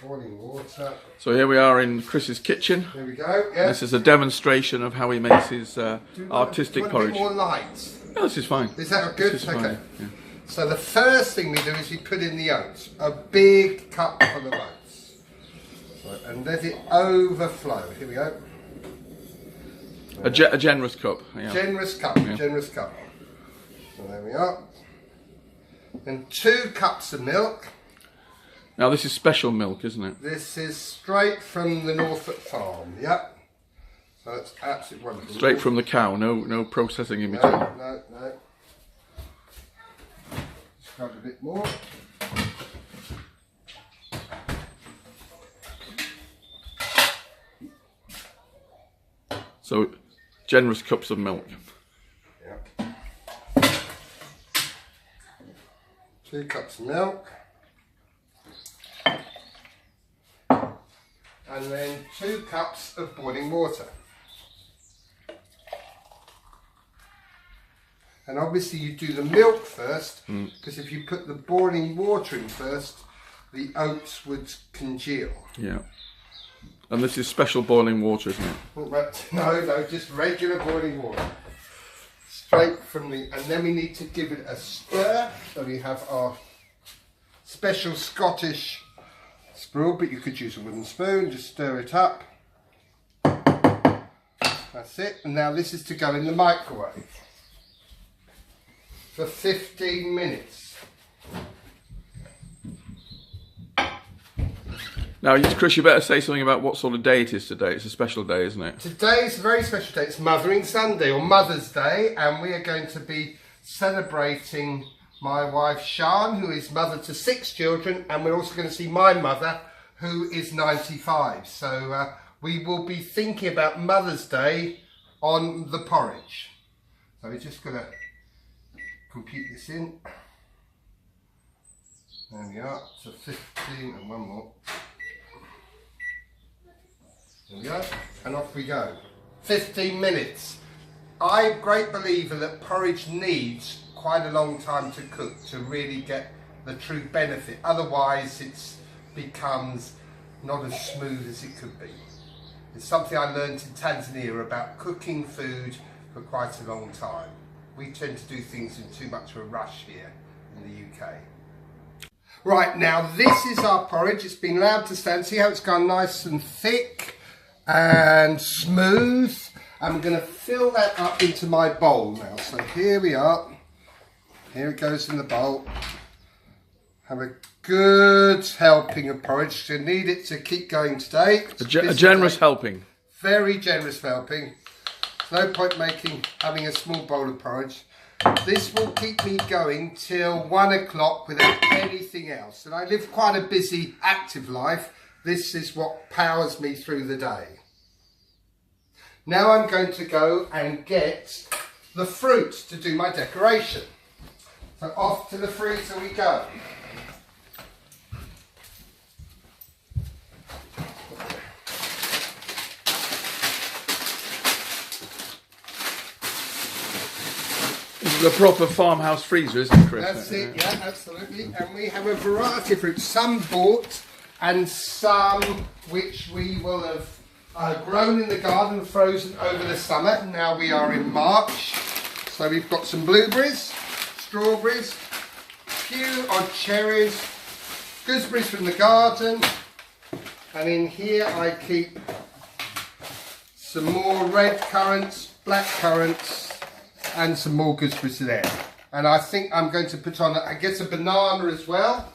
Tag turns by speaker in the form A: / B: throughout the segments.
A: boiling water.
B: So here we are in Chris's kitchen.
A: There we go. Yeah.
B: This is a demonstration of how he makes his artistic porridge.
A: A bit more light.
B: No, this is fine.
A: Is that good?
B: This is
A: okay.
B: fine, yeah.
A: So the first thing we do is we put in the oats. A big cup full of oats. So, and let it overflow. Here we go.
B: A generous cup. Yeah.
A: Generous cup.
B: Yeah.
A: Generous cup. So there we are. And 2 cups of milk.
B: Now this is special milk, isn't it?
A: This is straight from the Norfolk farm. Yep. So it's absolutely wonderful.
B: Straight from the cow. No processing in between.
A: No. Just grab a bit more.
B: So generous cups of milk.
A: Yep. 2 cups of milk. And then 2 cups of boiling water. And obviously you do the milk first, because if you put the boiling water in first, the oats would congeal.
B: Yeah. And this is special boiling water, isn't it?
A: No, just regular boiling water. Straight from the, and then we need to give it a stir. So we have our special Scottish sprawl, but you could use a wooden spoon, just stir it up. That's it. And now this is to go in the microwave for 15 minutes.
B: Now, Chris, you better say something about what sort of day it is today. It's a special day, isn't it?
A: Today is a very special day. It's Mothering Sunday, or Mother's Day, and we are going to be celebrating my wife, Sian, who is mother to 6 children, and we're also going to see my mother, who is 95. So we will be thinking about Mother's Day on the porridge. So we're just going to compute this in. There we are. So 15 and one more. There we go, and off we go. 15 minutes. I'm a great believer that porridge needs quite a long time to cook to really get the true benefit. Otherwise it becomes not as smooth as it could be. It's something I learned in Tanzania about cooking food for quite a long time. We tend to do things in too much of a rush here in the UK. Right, now this is our porridge. It's been allowed to stand. See how it's gone nice and thick and smooth. I'm going to fill that up into my bowl now. So here we are. Here it goes in the bowl. Have a good helping of porridge. You need it to keep going today.
B: A generous helping.
A: Very generous helping. There's no point having a small bowl of porridge. This will keep me going till 1 o'clock without anything else. And I live quite a busy, active life. This is what powers me through the day. Now I'm going to go and get the fruit to do my decoration. So off to the freezer we go.
B: This is a proper farmhouse freezer, isn't it, Chris?
A: That's it, yeah, absolutely. And we have a variety of fruits, some bought and some which we will have grown in the garden, frozen over the summer. Now we are in March, so we've got some blueberries, strawberries, a few odd cherries, gooseberries from the garden, and in here I keep some more red currants, black currants, and some more gooseberries there. And I think I'm going to put on, I guess, a banana as well.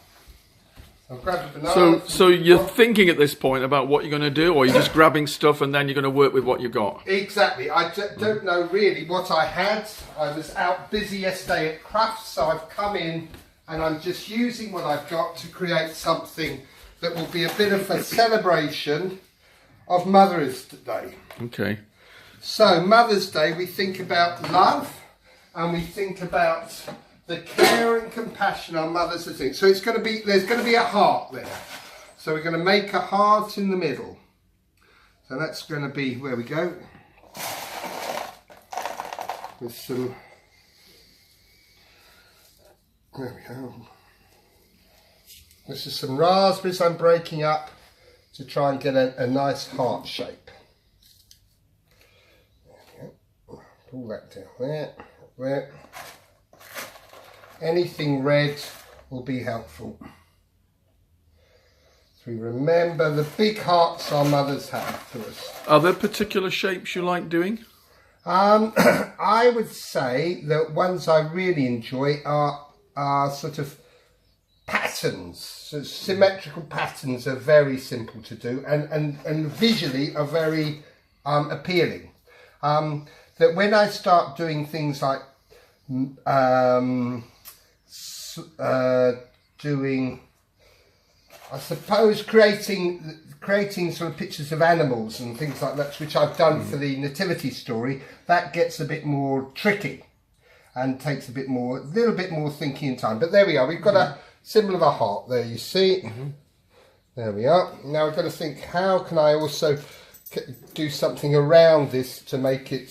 A: I'll grab a banana.
B: So you're thinking at this point about what you're going to do, or you're just grabbing stuff and then you're going to work with what you've got?
A: Exactly. I don't know really what I had. I was out busy yesterday at crafts, so I've come in and I'm just using what I've got to create something that will be a bit of a celebration of Mother's Day.
B: Okay.
A: So Mother's Day, we think about love and we think about the care and compassion our mothers are doing. So it's going to be, there's going to be a heart there. So we're going to make a heart in the middle. So that's going to be where we go. With some, there we go. This is some raspberries I'm breaking up to try and get a nice heart shape. There we go. Pull that down there, there. Anything red will be helpful. So we remember the big hearts our mothers have for us.
B: Are there particular shapes you like doing?
A: I would say that ones I really enjoy are sort of patterns. So symmetrical patterns are very simple to do and visually are very appealing. That when I start doing things like doing, I suppose, creating sort of pictures of animals and things like that, which I've done for the nativity story, that gets a bit more tricky and takes a little bit more thinking and time. But there we are, we've got a symbol of a heart there, you see. There we are. Now we're going to think, how can I also do something around this to make it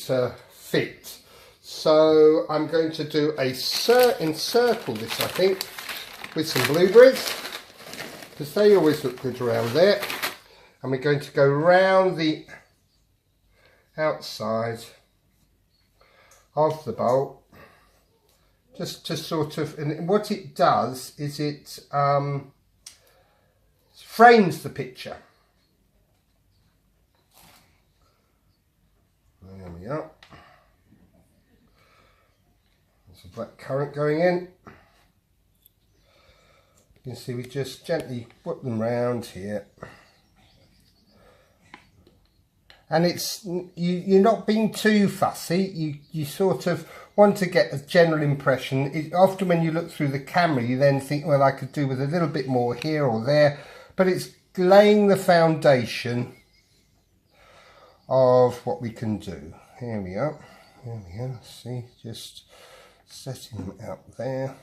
A: fit? So I'm going to do encircle this, I think, with some blueberries, because they always look good around there. And we're going to go round the outside of the bowl, just to sort of, and what it does is it frames the picture. There we are. There's a black currant going in. You can see we just gently put them round here. And it's you're not being too fussy. You sort of want to get a general impression. Often when you look through the camera, you then think, well, I could do with a little bit more here or there. But it's laying the foundation of what we can do. Here we are. There we go. See, just setting them out there.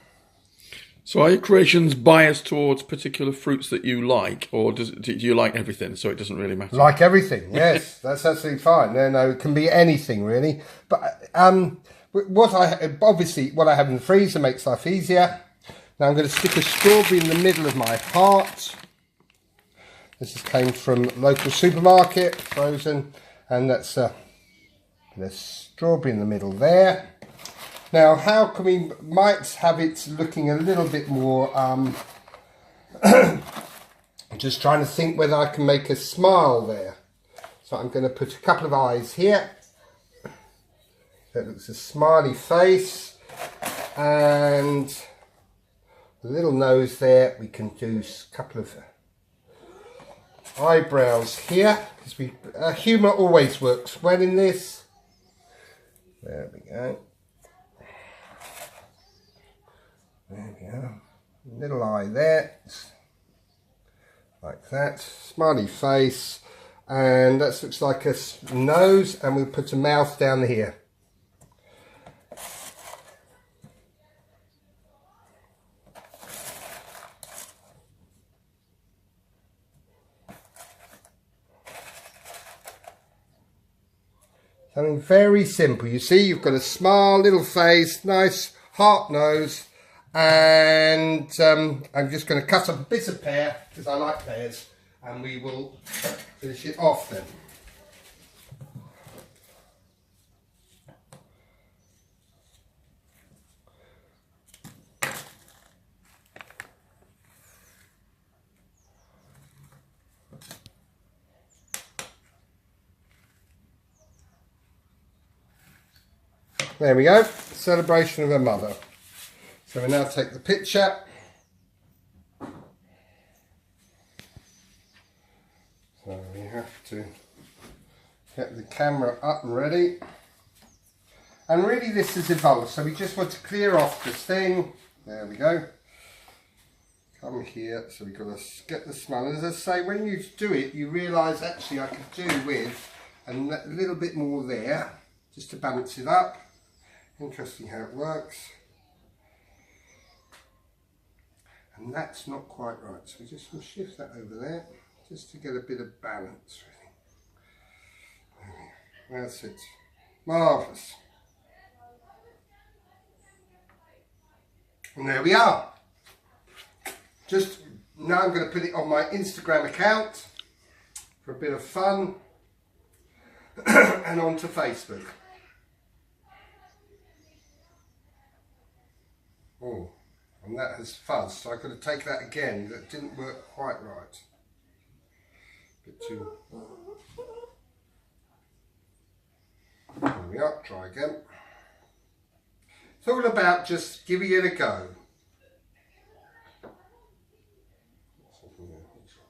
B: So are your creations biased towards particular fruits that you like, or do you like everything, so it doesn't really matter?
A: Like everything, yes. That's absolutely fine. No, it can be anything really. But what I have in the freezer makes life easier. Now I'm going to stick a strawberry in the middle of my heart. This came from local supermarket, frozen, and that's the strawberry in the middle there. Now, how can we might have it looking a little bit more, I'm just trying to think whether I can make a smile there. So I'm going to put a couple of eyes here. That looks a smiley face. And a little nose there. We can do a couple of eyebrows here, because humour always works well in this. There we go. There we go. Little eye there, like that. Smiley face, and that looks like a nose, and we'll put a mouth down here. Something very simple. You see, you've got a smile, little face, nice heart nose. And I'm just going to cut up a bit of pear, because I like pears, and we will finish it off then. There we go, celebration of a mother. So we now take the picture. So we have to get the camera up and ready. And really this has evolved, so we just want to clear off this thing. There we go. Come here, so we've got to get the smell. And as I say, when you do it, you realise actually I could do with a little bit more there, just to balance it up. Interesting how it works. And that's not quite right, so we just will shift that over there, just to get a bit of balance, really. That's it. Marvellous. And there we are. Just now I'm going to put it on my Instagram account. for a bit of fun and onto Facebook. Oh, and that has fuzzed, so I've got to take that again. That didn't work quite right. Bit too. There we are, try again. It's all about just giving it a go.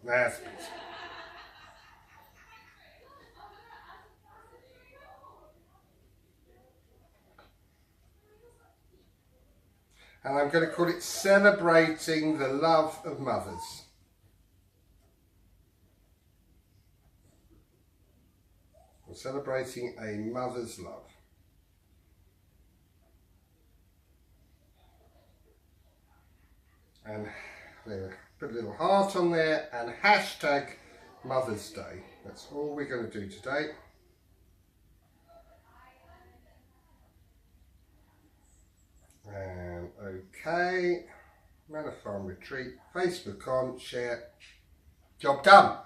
A: That's it. And I'm going to call it Celebrating the Love of Mothers. We're celebrating a mother's love. And there, put a little heart on there and hashtag Mother's Day. That's all we're going to do today. And okay, Manor Farm Retreat, Facebook on, share, job done.